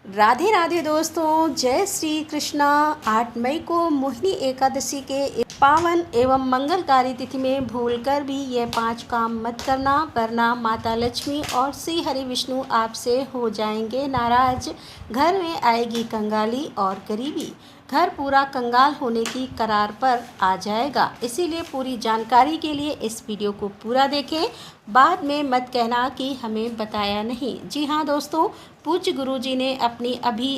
राधे राधे दोस्तों, जय श्री कृष्णा। 8 मई को मोहिनी एकादशी के इस पावन एवं मंगलकारी तिथि में भूलकर भी ये 5 काम मत करना, वरना माता लक्ष्मी और श्री हरि विष्णु आपसे हो जाएंगे नाराज। घर में आएगी कंगाली और गरीबी, घर पूरा कंगाल होने की कगार पर आ जाएगा। इसीलिए पूरी जानकारी के लिए इस वीडियो को पूरा देखें, बाद में मत कहना कि हमें बताया नहीं। जी हाँ दोस्तों, पूज्य गुरुजी ने अपनी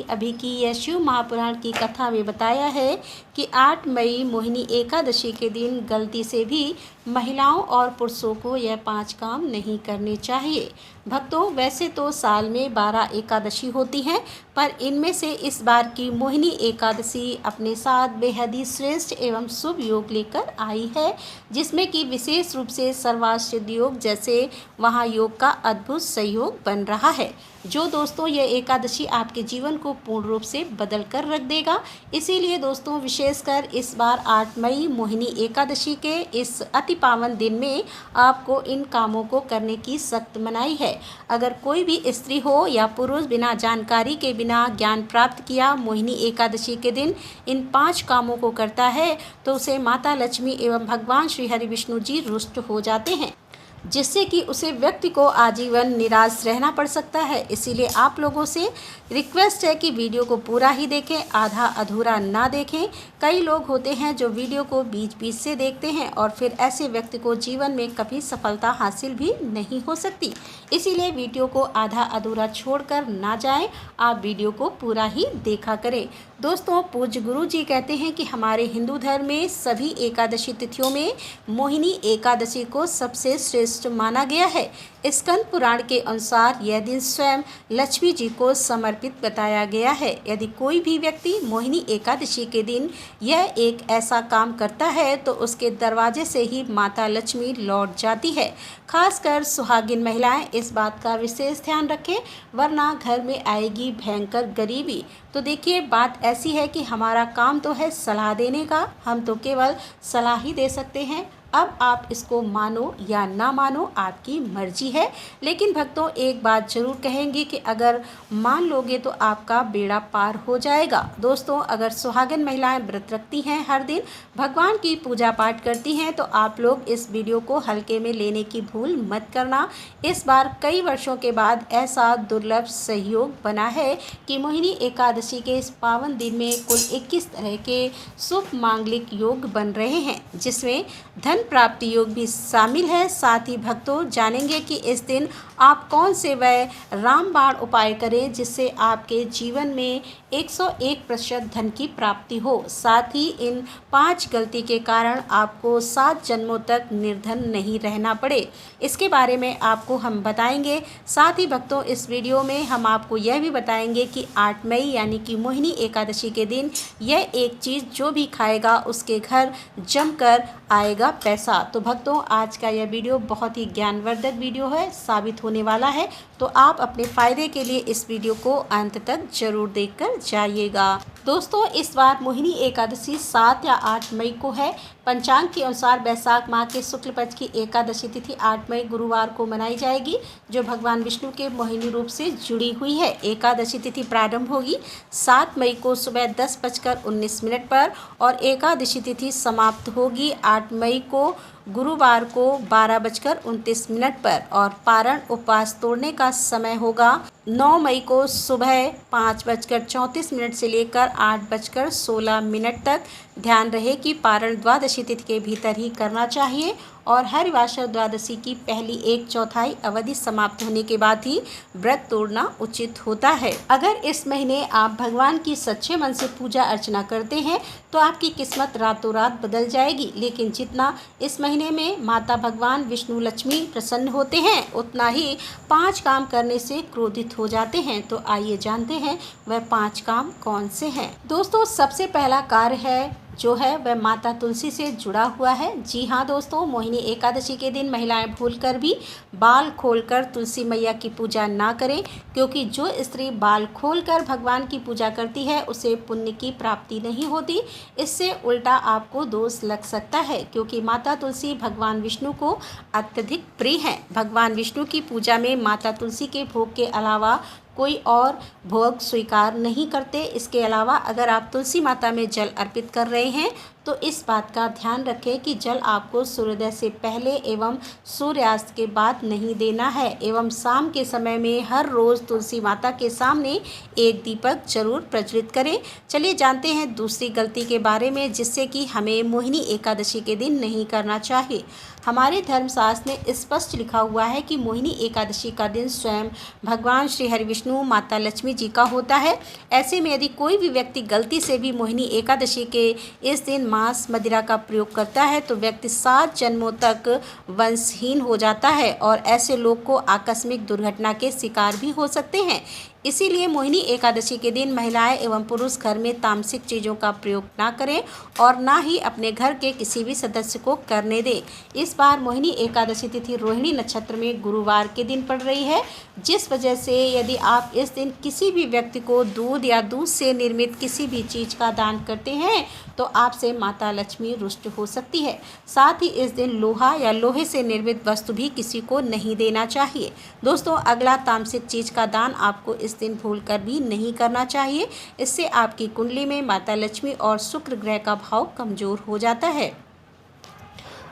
अभी की यह शिव महापुराण की कथा में बताया है कि 8 मई मोहिनी एकादशी के दिन गलती से भी महिलाओं और पुरुषों को यह 5 काम नहीं करने चाहिए। भक्तों, वैसे तो साल में 12 एकादशी होती हैं, पर इनमें से इस बार की मोहिनी एकादशी अपने साथ बेहद ही श्रेष्ठ एवं शुभ योग लेकर आई है, जिसमें कि विशेष रूप से सर्वासिद्ध योग जैसे महायोग का अद्भुत सहयोग बन रहा है। जो दोस्तों ये एकादशी आपके जीवन को पूर्ण रूप से बदल कर रख देगा। इसीलिए दोस्तों, विशेषकर इस बार 8 मई मोहिनी एकादशी के इस अति पावन दिन में आपको इन कामों को करने की सख्त मनाही है। अगर कोई भी स्त्री हो या पुरुष बिना जानकारी के, बिना ज्ञान प्राप्त किया मोहिनी एकादशी के दिन इन 5 कामों को करता है, तो उसे माता लक्ष्मी एवं भगवान श्री हरि विष्णु जी रुष्ट हो जाते हैं, जिससे कि उसे व्यक्ति को आजीवन निराश रहना पड़ सकता है। इसीलिए आप लोगों से रिक्वेस्ट है कि वीडियो को पूरा ही देखें, आधा अधूरा ना देखें। कई लोग होते हैं जो वीडियो को बीच बीच से देखते हैं और फिर ऐसे व्यक्ति को जीवन में कभी सफलता हासिल भी नहीं हो सकती। इसीलिए वीडियो को आधा अधूरा छोड़कर ना जाएं, आप वीडियो को पूरा ही देखा करें। दोस्तों, पूज्य गुरु जी कहते हैं कि हमारे हिंदू धर्म में सभी एकादशी तिथियों में मोहिनी एकादशी को सबसे श्रेष्ठ माना गया है। स्कंद पुराण के अनुसार यह दिन स्वयं लक्ष्मी जी को समर्पित बताया गया है। यदि कोई भी व्यक्ति मोहिनी एकादशी के दिन यह एक ऐसा काम करता है तो उसके दरवाजे से ही माता लक्ष्मी लौट जाती है। खासकर सुहागिन महिलाएं इस बात का विशेष ध्यान रखें, वरना घर में आएगी भयंकर गरीबी। तो देखिए, बात ऐसी है कि हमारा काम तो है सलाह देने का, हम तो केवल सलाह ही दे सकते हैं। अब आप इसको मानो या ना मानो, आपकी मर्जी है। लेकिन भक्तों, एक बात जरूर कहेंगे कि अगर मान लोगे तो आपका बेड़ा पार हो जाएगा। दोस्तों, अगर सुहागिन महिलाएं व्रत रखती हैं, हर दिन भगवान की पूजा पाठ करती हैं, तो आप लोग इस वीडियो को हल्के में लेने की भूल मत करना। इस बार कई वर्षों के बाद ऐसा दुर्लभ सहयोग बना है कि मोहिनी एकादशी के इस पावन दिन में कुल 21 तरह के शुभ मांगलिक योग बन रहे हैं, जिसमें धन प्राप्ति योग भी शामिल है। साथ ही भक्तों, जानेंगे कि इस दिन आप कौन से वह रामबाण उपाय करें जिससे आपके जीवन में 101% धन की प्राप्ति हो। साथ ही इन 5 गलती के कारण आपको 7 जन्मों तक निर्धन नहीं रहना पड़े, इसके बारे में आपको हम बताएंगे। साथ ही भक्तों, इस वीडियो में हम आपको यह भी बताएंगे कि 8 मई यानी कि मोहिनी एकादशी के दिन यह एक चीज़ जो भी खाएगा उसके घर जमकर आएगा पैसा। तो भक्तों, आज का यह वीडियो बहुत ही ज्ञानवर्धक वीडियो है, साबित होने वाला है। तो आप अपने फ़ायदे के लिए इस वीडियो को अंत तक जरूर देखकर जाइएगा। दोस्तों, इस बार मोहिनी एकादशी 7 या 8 मई को है। पंचांग के अनुसार वैशाख माह के शुक्ल पक्ष की एकादशी तिथि 8 मई गुरुवार को मनाई जाएगी, जो भगवान विष्णु के मोहिनी रूप से जुड़ी हुई है। एकादशी तिथि प्रारंभ होगी 7 मई को सुबह 10:19 पर और एकादशी तिथि समाप्त होगी 8 मई को गुरुवार को 12:29 पर और पारण उपवास तोड़ने का समय होगा 9 मई को सुबह 5:34 से लेकर 8:16 तक। ध्यान रहे कि पारण द्वादशी तिथि के भीतर ही करना चाहिए और हरिवासर द्वादशी की पहली 1/4 अवधि समाप्त होने के बाद ही व्रत तोड़ना उचित होता है। अगर इस महीने आप भगवान की सच्चे मन से पूजा अर्चना करते हैं तो आपकी किस्मत रातों रात बदल जाएगी। लेकिन जितना इस महीने में माता भगवान विष्णु लक्ष्मी प्रसन्न होते हैं, उतना ही 5 काम करने से क्रोधित हो जाते हैं। तो आइए जानते हैं वह 5 काम कौन से हैं। दोस्तों, सबसे पहला कार्य है जो है वह माता तुलसी से जुड़ा हुआ है। जी हाँ दोस्तों, मोहिनी एकादशी के दिन महिलाएं भूलकर भी बाल खोलकर तुलसी मैया की पूजा ना करें, क्योंकि जो स्त्री बाल खोलकर भगवान की पूजा करती है उसे पुण्य की प्राप्ति नहीं होती। इससे उल्टा आपको दोष लग सकता है, क्योंकि माता तुलसी भगवान विष्णु को अत्यधिक प्रिय है। भगवान विष्णु की पूजा में माता तुलसी के भोग के अलावा कोई और भोग स्वीकार नहीं करते। इसके अलावा अगर आप तुलसी माता में जल अर्पित कर रहे हैं तो इस बात का ध्यान रखें कि जल आपको सूर्योदय से पहले एवं सूर्यास्त के बाद नहीं देना है एवं शाम के समय में हर रोज़ तुलसी माता के सामने एक दीपक जरूर प्रज्वलित करें। चलिए जानते हैं दूसरी गलती के बारे में जिससे कि हमें मोहिनी एकादशी के दिन नहीं करना चाहिए। हमारे धर्मशास्त्र में स्पष्ट लिखा हुआ है कि मोहिनी एकादशी का दिन स्वयं भगवान श्री हरिविष्णु माता लक्ष्मी जी का होता है। ऐसे में यदि कोई भी व्यक्ति गलती से भी मोहिनी एकादशी के इस दिन मांस मदिरा का प्रयोग करता है तो व्यक्ति 7 जन्मों तक वंशहीन हो जाता है और ऐसे लोग को आकस्मिक दुर्घटना के शिकार भी हो सकते हैं। इसीलिए मोहिनी एकादशी के दिन महिलाएं एवं पुरुष घर में तामसिक चीज़ों का प्रयोग ना करें और ना ही अपने घर के किसी भी सदस्य को करने दें। इस बार मोहिनी एकादशी तिथि रोहिणी नक्षत्र में गुरुवार के दिन पड़ रही है, जिस वजह से यदि आप इस दिन किसी भी व्यक्ति को दूध या दूध से निर्मित किसी भी चीज़ का दान करते हैं तो आपसे माता लक्ष्मी रुष्ट हो सकती है। साथ ही इस दिन लोहा या लोहे से निर्मित वस्तु भी किसी को नहीं देना चाहिए। दोस्तों, अगला तामसिक चीज़ का दान आपको इस दिन भूलकर भी नहीं करना चाहिए। इससे आपकी कुंडली में माता लक्ष्मी और शुक्र ग्रह का भाव कमजोर हो जाता है।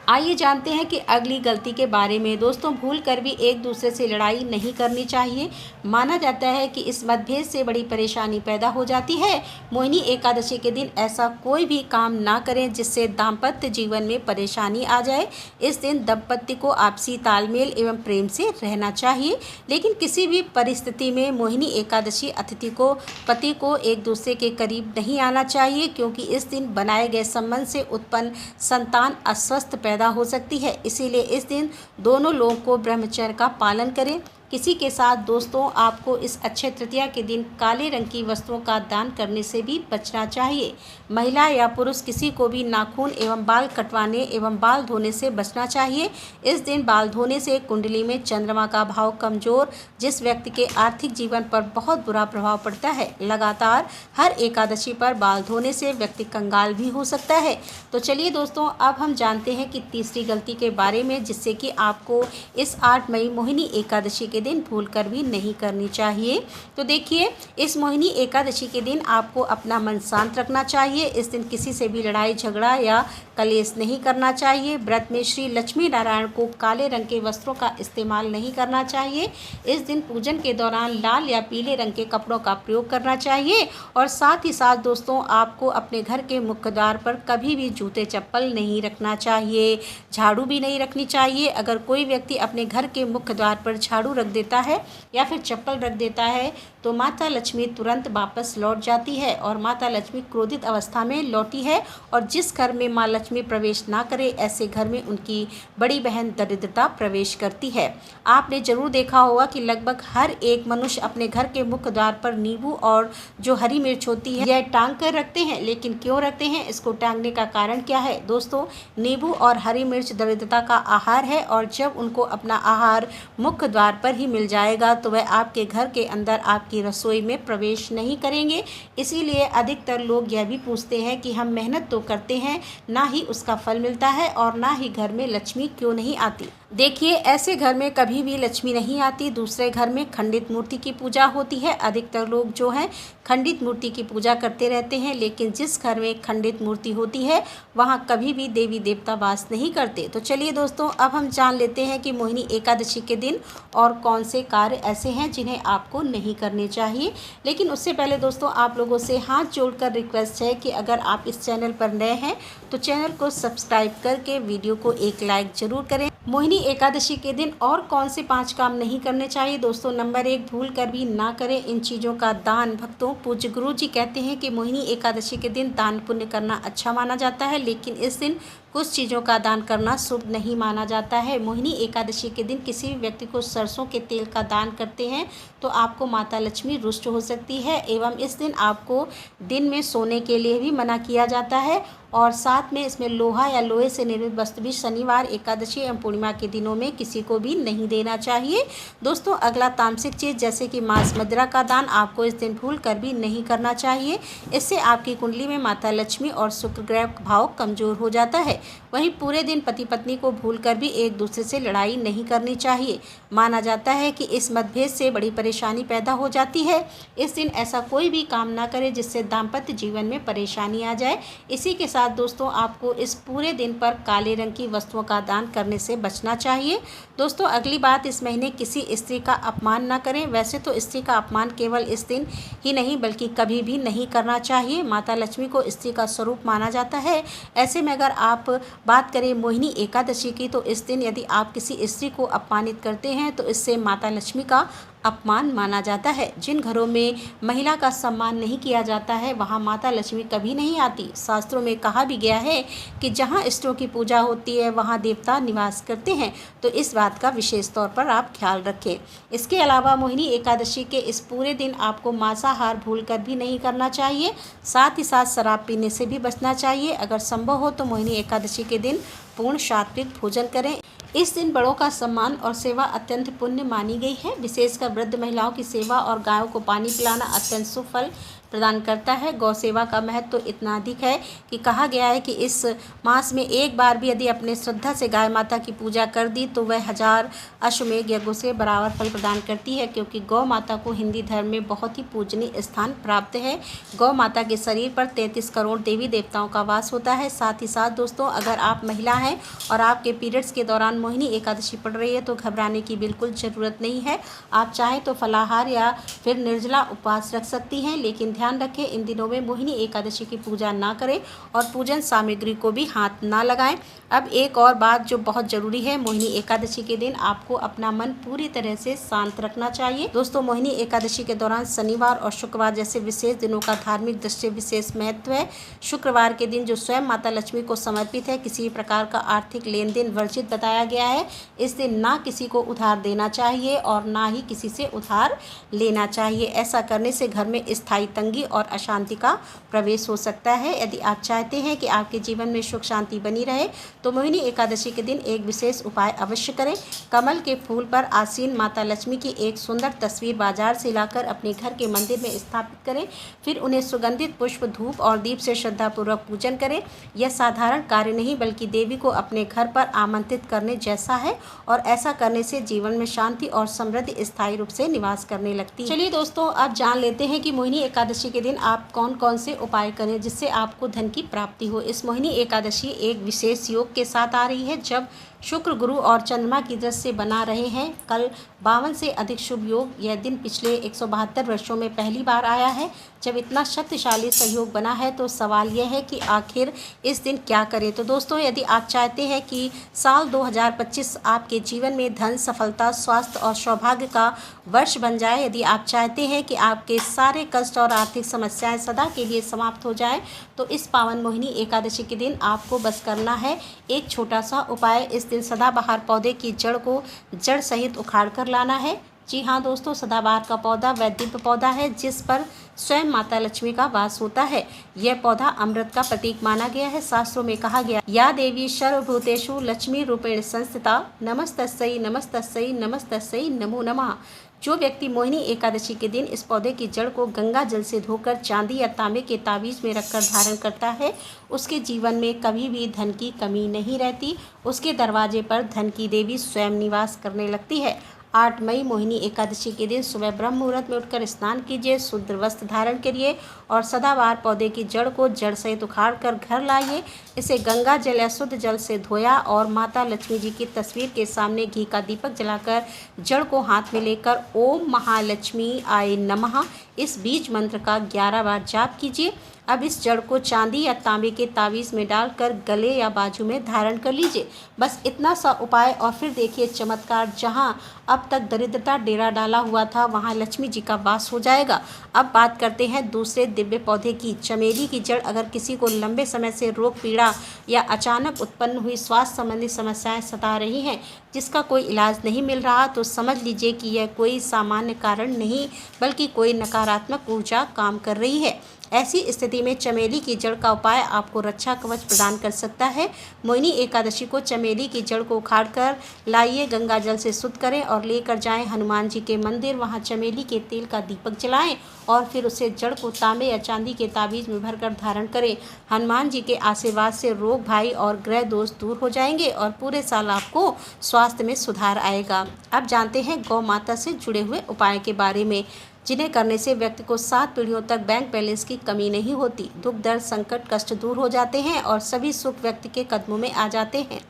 आइए जानते हैं कि अगली गलती के बारे में। दोस्तों, भूल कर भी एक दूसरे से लड़ाई नहीं करनी चाहिए। माना जाता है कि इस मतभेद से बड़ी परेशानी पैदा हो जाती है। मोहिनी एकादशी के दिन ऐसा कोई भी काम ना करें जिससे दाम्पत्य जीवन में परेशानी आ जाए। इस दिन दंपत्ति को आपसी तालमेल एवं प्रेम से रहना चाहिए, लेकिन किसी भी परिस्थिति में मोहिनी एकादशी अतिथि को पति को एक दूसरे के करीब नहीं आना चाहिए, क्योंकि इस दिन बनाए गए संबंध से उत्पन्न संतान अस्वस्थ पैदा हो सकती है। इसीलिए इस दिन दोनों लोगों को ब्रह्मचर्य का पालन करें। किसी के साथ दोस्तों, आपको इस अक्षय तृतीया के दिन काले रंग की वस्तुओं का दान करने से भी बचना चाहिए। महिला या पुरुष किसी को भी नाखून एवं बाल कटवाने एवं बाल धोने से बचना चाहिए। इस दिन बाल धोने से कुंडली में चंद्रमा का भाव कमजोर, जिस व्यक्ति के आर्थिक जीवन पर बहुत बुरा प्रभाव पड़ता है। लगातार हर एकादशी पर बाल धोने से व्यक्ति कंगाल भी हो सकता है। तो चलिए दोस्तों, अब हम जानते हैं कि तीसरी गलती के बारे में जिससे कि आपको इस 8 मई मोहिनी एकादशी के दिन भूलकर भी नहीं करनी चाहिए। तो देखिए, इस मोहिनी एकादशी के दिन आपको अपना मन शांत रखना चाहिए। इस दिन किसी से भी लड़ाई झगड़ा या कलेश नहीं करना चाहिए। व्रत में श्री लक्ष्मी नारायण को काले रंग के वस्त्रों का इस्तेमाल नहीं करना चाहिए। इस दिन पूजन के दौरान लाल या पीले रंग के कपड़ों का प्रयोग करना चाहिए। और साथ ही साथ दोस्तों, आपको अपने घर के मुख्य द्वार पर कभी भी जूते चप्पल नहीं रखना चाहिए, झाड़ू भी नहीं रखनी चाहिए। अगर कोई व्यक्ति अपने घर के मुख्य द्वार पर झाड़ू रख देता है या फिर चप्पल रख देता है तो माता लक्ष्मी तुरंत वापस लौट जाती है और माता लक्ष्मी क्रोधित अवस्था में लौटी है। और जिस घर में माँ लक्ष्मी प्रवेश ना करे, ऐसे घर में उनकी बड़ी बहन दरिद्रता प्रवेश करती है। आपने जरूर देखा होगा कि लगभग हर एक मनुष्य अपने घर के मुख्य द्वार पर नींबू और जो हरी मिर्च होती है यह टांग कर रखते हैं। लेकिन क्यों रखते हैं, इसको टांगने का कारण क्या है? दोस्तों, नींबू और हरी मिर्च दरिद्रता का आहार है और जब उनको अपना आहार मुख्य द्वार पर ही मिल जाएगा तो वह आपके घर के अंदर आपकी रसोई में प्रवेश नहीं करेंगे। इसीलिए अधिकतर लोग यह भी पूछते हैं कि हम मेहनत तो करते हैं, ना ही उसका फल मिलता है और ना ही घर में लक्ष्मी क्यों नहीं आती। देखिए, ऐसे घर में कभी भी लक्ष्मी नहीं आती। दूसरे घर में खंडित मूर्ति की पूजा होती है। अधिकतर लोग जो हैं खंडित मूर्ति की पूजा करते रहते हैं, लेकिन जिस घर में खंडित मूर्ति होती है वहाँ कभी भी देवी देवता वास नहीं करते। तो चलिए दोस्तों, अब हम जान लेते हैं कि मोहिनी एकादशी के दिन और कौन से कार्य ऐसे हैं जिन्हें आपको नहीं करने चाहिए। लेकिन उससे पहले दोस्तों, आप लोगों से हाथ जोड़कर रिक्वेस्ट है कि अगर आप इस चैनल पर नए हैं तो चैनल को सब्सक्राइब करके वीडियो को एक लाइक जरूर करें। मोहिनी एकादशी के दिन और कौन से 5 काम नहीं करने चाहिए? दोस्तों, नंबर 1, भूल कर भी ना करें इन चीज़ों का दान। भक्तों, पूज्य गुरु जी कहते हैं कि मोहिनी एकादशी के दिन दान पुण्य करना अच्छा माना जाता है, लेकिन इस दिन कुछ चीज़ों का दान करना शुभ नहीं माना जाता है। मोहिनी एकादशी के दिन किसी भी व्यक्ति को सरसों के तेल का दान करते हैं तो आपको माता लक्ष्मी रुष्ट हो सकती है। एवं इस दिन आपको दिन में सोने के लिए भी मना किया जाता है और साथ में इसमें लोहा या लोहे से निर्मित वस्तु भी शनिवार, एकादशी एवं पूर्णिमा के दिनों में किसी को भी नहीं देना चाहिए। दोस्तों, अगला तामसिक चीज़ जैसे कि मांस मदिरा का दान आपको इस दिन भूल कर भी नहीं करना चाहिए। इससे आपकी कुंडली में माता लक्ष्मी और शुक्र ग्रह भाव कमजोर हो जाता है। वहीं पूरे दिन पति पत्नी को भूलकर भी एक दूसरे से लड़ाई नहीं करनी चाहिए। माना जाता है कि इस मतभेद से बड़ी परेशानी पैदा हो जाती है। इस दिन ऐसा कोई भी काम ना करें जिससे दाम्पत्य जीवन में परेशानी आ जाए। इसी के साथ दोस्तों आपको इस पूरे दिन पर काले रंग की वस्तुओं का दान करने से बचना चाहिए। दोस्तों अगली बात, इस महीने किसी स्त्री का अपमान ना करें। वैसे तो स्त्री का अपमान केवल इस दिन ही नहीं बल्कि कभी भी नहीं करना चाहिए। माता लक्ष्मी को स्त्री का स्वरूप माना जाता है। ऐसे में अगर आप बात करें मोहिनी एकादशी की, तो इस दिन यदि आप किसी स्त्री को अपमानित करते हैं तो इससे माता लक्ष्मी का अपमान माना जाता है। जिन घरों में महिला का सम्मान नहीं किया जाता है वहाँ माता लक्ष्मी कभी नहीं आती। शास्त्रों में कहा भी गया है कि जहाँ स्त्रियों की पूजा होती है वहाँ देवता निवास करते हैं, तो इस बात का विशेष तौर पर आप ख्याल रखें। इसके अलावा मोहिनी एकादशी के इस पूरे दिन आपको मांसाहार भूलकर भी नहीं करना चाहिए। साथ ही साथ शराब पीने से भी बचना चाहिए। अगर संभव हो तो मोहिनी एकादशी के दिन पूर्ण सात्विक भोजन करें। इस दिन बड़ों का सम्मान और सेवा अत्यंत पुण्य मानी गई है। विशेषकर वृद्ध महिलाओं की सेवा और गायों को पानी पिलाना अत्यंत शुभ फल प्रदान करता है। गौ सेवा का महत्व तो इतना अधिक है कि कहा गया है कि इस मास में एक बार भी यदि अपने श्रद्धा से गाय माता की पूजा कर दी तो वह 1000 अश्वमेध यज्ञों से बराबर फल प्रदान करती है, क्योंकि गौ माता को हिंदी धर्म में बहुत ही पूजनीय स्थान प्राप्त है। गौ माता के शरीर पर 33 करोड़ देवी देवताओं का वास होता है। साथ ही साथ दोस्तों अगर आप महिला हैं और आपके पीरियड्स के दौरान मोहिनी एकादशी पड़ रही है तो घबराने की बिल्कुल ज़रूरत नहीं है। आप चाहें तो फलाहार या फिर निर्जला उपवास रख सकती हैं, लेकिन ध्यान रखें इन दिनों में मोहिनी एकादशी की पूजा ना करें और पूजन सामग्री को भी हाथ ना लगाएं। अब एक और बात जो बहुत ज़रूरी है, मोहिनी एकादशी के दिन आपको अपना मन पूरी तरह से शांत रखना चाहिए। दोस्तों मोहिनी एकादशी के दौरान शनिवार और शुक्रवार जैसे विशेष दिनों का धार्मिक दृष्टि विशेष महत्व है। शुक्रवार के दिन जो स्वयं माता लक्ष्मी को समर्पित है, किसी प्रकार का आर्थिक लेन देन वर्जित बताया गया है। इस दिन ना किसी को उधार देना चाहिए और ना ही किसी से उधार लेना चाहिए। ऐसा करने से घर में स्थायी तंगी और अशांति का प्रवेश हो सकता है। यदि आप चाहते हैं कि आपके जीवन में सुख शांति बनी रहे तो मोहिनी एकादशी के दिन एक विशेष उपाय अवश्य करें। कमल के फूल पर आसीन माता लक्ष्मी की एक सुंदर तस्वीर बाजार से लाकर अपने घर के मंदिर में स्थापित करें। फिर उन्हें सुगंधित पुष्प, धूप और दीप से श्रद्धापूर्वक पूजन करें। यह साधारण कार्य नहीं बल्कि देवी को अपने घर पर आमंत्रित करने जैसा है और ऐसा करने से जीवन में शांति और समृद्धि स्थायी रूप से निवास करने लगती है। चलिए दोस्तों अब जान लेते हैं कि मोहिनी एकादशी के दिन आप कौन कौन से उपाय करें जिससे आपको धन की प्राप्ति हो। इस मोहिनी एकादशी एक विशेष योग के साथ आ रही है जब शुक्र, गुरु और चंद्रमा की दृष्टि से बना रहे हैं। कल 52 से अधिक शुभ योग। यह दिन पिछले 172 वर्षों में पहली बार आया है जब इतना शक्तिशाली सहयोग बना है। तो सवाल यह है कि आखिर इस दिन क्या करें। तो दोस्तों यदि आप चाहते हैं कि साल 2025 आपके जीवन में धन, सफलता, स्वास्थ्य और सौभाग्य का वर्ष बन जाए, यदि आप चाहते हैं कि आपके सारे कष्ट और आर्थिक समस्याएं सदा के लिए समाप्त हो जाए, तो इस पावन मोहिनी एकादशी के दिन आपको बस करना है एक छोटा सा उपाय। इस दिन सदाबहार पौधे की जड़ को जड़ सहित उखाड़ कर लाना है। जी हाँ दोस्तों, सदाबहार का पौधा वह दिव्य पौधा है जिस पर स्वयं माता लक्ष्मी का वास होता है। यह पौधा अमृत का प्रतीक माना गया है। शास्त्रों में कहा गया, या देवी सर्वभूतेषु लक्ष्मी रूपेण संस्थिता नमस्तस्यै नमस्तस्यै नमस्तस्यै नमो नमः। जो व्यक्ति मोहिनी एकादशी के दिन इस पौधे की जड़ को गंगा जल से धोकर चांदी या तांबे के ताबीज में रखकर धारण करता है, उसके जीवन में कभी भी धन की कमी नहीं रहती। उसके दरवाजे पर धन की देवी स्वयं निवास करने लगती है। 8 मई मोहिनी एकादशी के दिन सुबह ब्रह्म मुहूर्त में उठकर स्नान कीजिए, शुद्ध वस्त्र धारण करिए और सदाबहार पौधे की जड़ को जड़ सहित उखाड़ कर घर लाइए। इसे गंगा जल या शुद्ध जल से धोया और माता लक्ष्मी जी की तस्वीर के सामने घी का दीपक जलाकर जड़ को हाथ में लेकर ओम महालक्ष्मी आय नमः इस बीज मंत्र का 11 बार जाप कीजिए। अब इस जड़ को चांदी या तांबे के तावीज़ में डालकर गले या बाजू में धारण कर लीजिए। बस इतना सा उपाय और फिर देखिए चमत्कार। जहां अब तक दरिद्रता डेरा डाला हुआ था वहां लक्ष्मी जी का वास हो जाएगा। अब बात करते हैं दूसरे दिव्य पौधे की। चमेली की जड़ अगर किसी को लंबे समय से रोग, पीड़ा या अचानक उत्पन्न हुई स्वास्थ्य संबंधी समस्याएं सता रही हैं जिसका कोई इलाज नहीं मिल रहा, तो समझ लीजिए कि यह कोई सामान्य कारण नहीं बल्कि कोई नकारात्मक ऊर्जा काम कर रही है। ऐसी स्थिति में चमेली की जड़ का उपाय आपको रक्षा कवच प्रदान कर सकता है। मोहिनी एकादशी को चमेली की जड़ को उखाड़कर लाइए, गंगा जल से शुद्ध करें और लेकर जाएं हनुमान जी के मंदिर। वहां चमेली के तेल का दीपक जलाएं और फिर उसे जड़ को तांबे या चांदी के ताबीज में भरकर धारण करें। हनुमान जी के आशीर्वाद से रोग भाई और ग्रह दोष दूर हो जाएंगे और पूरे साल आपको स्वास्थ्य में सुधार आएगा। अब जानते हैं गौ माता से जुड़े हुए उपाय के बारे में, जिन्हें करने से व्यक्ति को 7 पीढ़ियों तक बैंक बैलेंस की कमी नहीं होती, दुख दर्द संकट कष्ट दूर हो जाते हैं और सभी सुख व्यक्ति के कदमों में आ जाते हैं।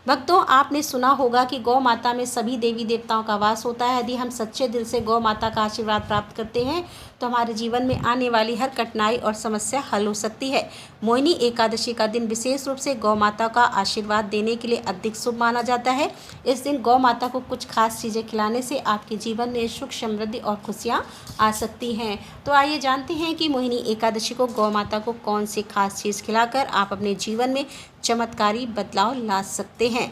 भक्तों, आपने सुना होगा कि गौ माता में सभी देवी देवताओं का वास होता है। यदि हम सच्चे दिल से गौ माता का आशीर्वाद प्राप्त करते हैं तो हमारे जीवन में आने वाली हर कठिनाई और समस्या हल हो सकती है। मोहिनी एकादशी का दिन विशेष रूप से गौ माता का आशीर्वाद देने के लिए अधिक शुभ माना जाता है। इस दिन गौ माता को कुछ खास चीज़ें खिलाने से आपके जीवन में सुख समृद्धि और खुशियाँ आ सकती हैं। तो आइए जानते हैं कि मोहिनी एकादशी को गौ माता को कौन सी खास चीज़ खिलाकर आप अपने जीवन में चमत्कारी बदलाव ला सकते हैं।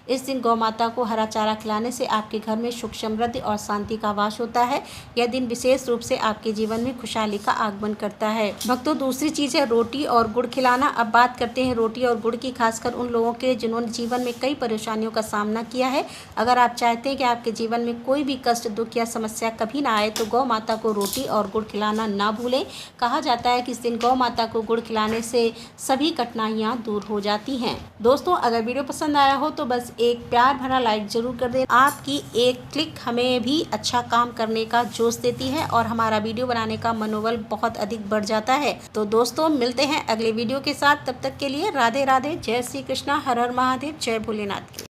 इस दिन गौ माता को हरा चारा खिलाने से आपके घर में सुख समृद्धि और शांति का वास होता है। यह दिन विशेष रूप से आपके जीवन में खुशहाली का आगमन करता है। भक्तों, दूसरी चीज़ है रोटी और गुड़ खिलाना। अब बात करते हैं रोटी और गुड़ की, खासकर उन लोगों के जिन्होंने जीवन में कई परेशानियों का सामना किया है। अगर आप चाहते हैं कि आपके जीवन में कोई भी कष्ट दुख या समस्या कभी ना आए तो गौ माता को रोटी और गुड़ खिलाना ना भूलें। कहा जाता है कि इस दिन गौ माता को गुड़ खिलाने से सभी कठिनाइयाँ दूर हो जाती हैं। दोस्तों, अगर वीडियो पसंद आया हो तो बस एक प्यार भरा लाइक जरूर कर दें। आपकी एक क्लिक हमें भी अच्छा काम करने का जोश देती है और हमारा वीडियो बनाने का मनोबल बहुत अधिक बढ़ जाता है। तो दोस्तों, मिलते हैं अगले वीडियो के साथ। तब तक के लिए राधे राधे, जय श्री कृष्णा, हर हर महादेव, जय भोलेनाथ।